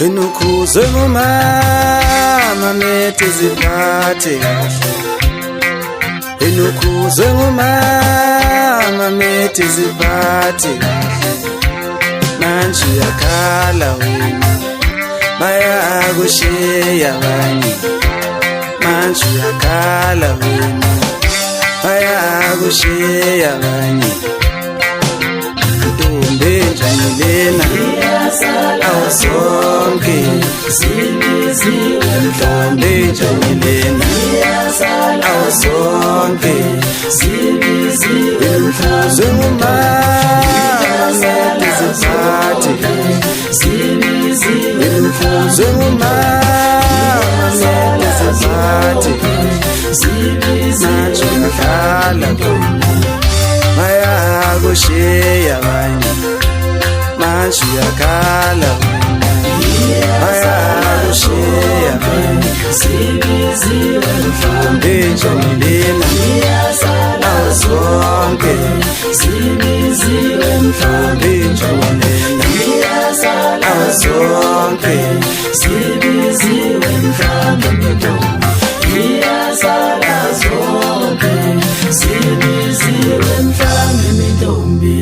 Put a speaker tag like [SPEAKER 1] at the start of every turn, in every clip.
[SPEAKER 1] Inukhuze ngumama methe ziphathe kahle. Inukhuze ngumama methe ziphathe kahle. Manje yakhala wena bayakushiya abanye. Manje yakhala wena bayakushiya abanye. Ntombi enjani lena awusonke zibiziwe. Ntombi enjani lena awusonke zibiziwe. Inukhuze ngumama methe ziphathe zibiziwe. Inukhuze ngumama methe ziphathe zibiziwe. Manje yakhala khona bayakushiya abanye. Manje yakhala bayakushiya abanye. Ntombi enjani lena awusonke zibiziwe. Ntombi enjani lena awusonke zibiziwe. Iyasala zonke zibiziwe. Mhlawumbe mintombi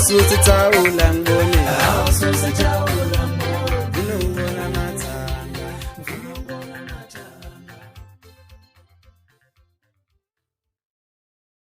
[SPEAKER 1] Susi